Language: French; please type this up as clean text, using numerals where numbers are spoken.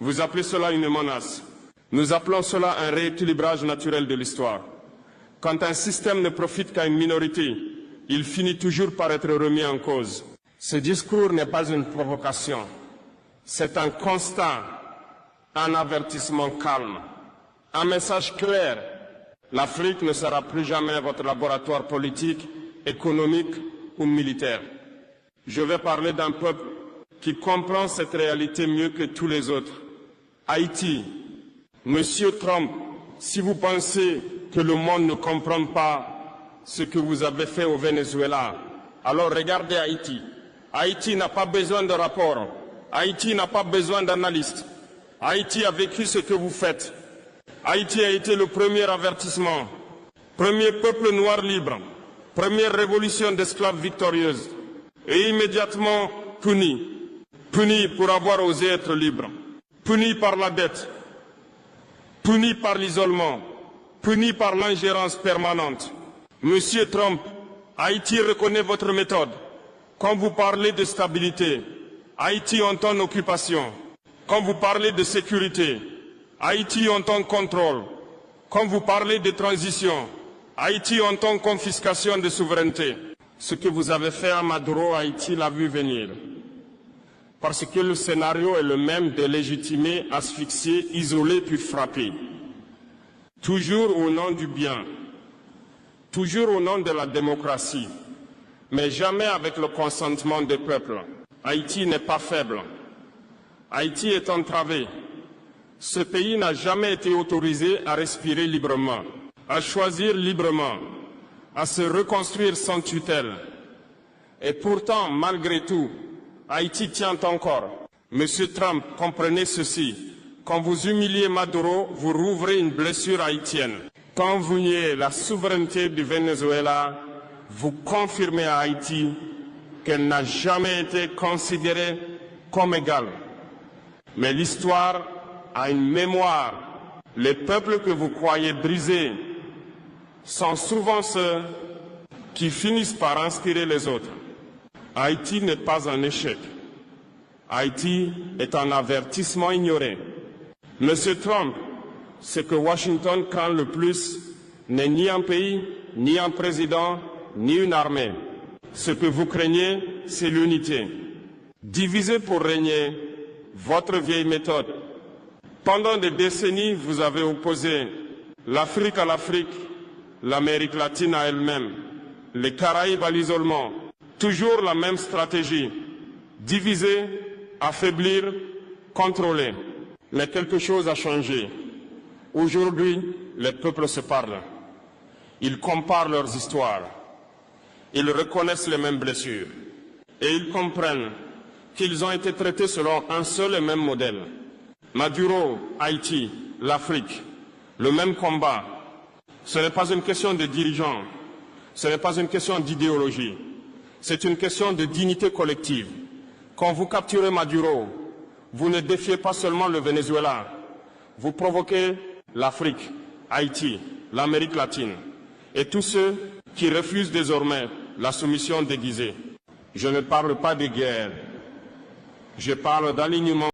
Vous appelez cela une menace. Nous appelons cela un rééquilibrage naturel de l'histoire. Quand un système ne profite qu'à une minorité, il finit toujours par être remis en cause. Ce discours n'est pas une provocation. C'est un constat, un avertissement calme, un message clair. L'Afrique ne sera plus jamais votre laboratoire politique, économique ou militaire. Je vais parler d'un peuple qui comprend cette réalité mieux que tous les autres. Haïti. Monsieur Trump, si vous pensez que le monde ne comprend pas ce que vous avez fait au Venezuela, alors regardez Haïti. Haïti n'a pas besoin de rapport. Haïti n'a pas besoin d'analystes. Haïti a vécu ce que vous faites. Haïti a été le premier avertissement, premier peuple noir libre, première révolution d'esclaves victorieuse, et immédiatement puni. Puni pour avoir osé être libre, puni par la dette, puni par l'isolement, puni par l'ingérence permanente. Monsieur Trump, Haïti reconnaît votre méthode. Quand vous parlez de stabilité, Haïti entend occupation. Quand vous parlez de sécurité, Haïti entend contrôle. Quand vous parlez de transition, Haïti entend confiscation de souveraineté. Ce que vous avez fait à Maduro, Haïti l'a vu venir. Parce que le scénario est le même de légitimer, asphyxier, isoler puis frapper. Toujours au nom du bien, toujours au nom de la démocratie, mais jamais avec le consentement des peuples. Haïti n'est pas faible. Haïti est entravé. Ce pays n'a jamais été autorisé à respirer librement, à choisir librement, à se reconstruire sans tutelle. Et pourtant, malgré tout, Haïti tient encore. Monsieur Trump, comprenez ceci. Quand vous humiliez Maduro, vous rouvrez une blessure haïtienne. Quand vous niez la souveraineté du Venezuela, vous confirmez à Haïti qu'elle n'a jamais été considérée comme égale. Mais l'histoire a une mémoire. Les peuples que vous croyez brisés sont souvent ceux qui finissent par inspirer les autres. Haïti n'est pas un échec. Haïti est un avertissement ignoré. Monsieur Trump, ce que Washington craint le plus n'est ni un pays, ni un président, ni une armée. Ce que vous craignez, c'est l'unité. Diviser pour régner, votre vieille méthode. Pendant des décennies, vous avez opposé l'Afrique à l'Afrique, l'Amérique latine à elle-même, les Caraïbes à l'isolement. Toujours la même stratégie. Diviser, affaiblir, contrôler. Mais quelque chose a changé. Aujourd'hui, les peuples se parlent. Ils comparent leurs histoires. Ils reconnaissent les mêmes blessures. Et ils comprennent qu'ils ont été traités selon un seul et même modèle. Maduro, Haïti, l'Afrique, le même combat. Ce n'est pas une question de dirigeants. Ce n'est pas une question d'idéologie. C'est une question de dignité collective. Quand vous capturez Maduro, vous ne défiez pas seulement le Venezuela. Vous provoquez l'Afrique, Haïti, l'Amérique latine et tous ceux qui refusent désormais la soumission déguisée. Je ne parle pas de guerre. Je parle d'alignement.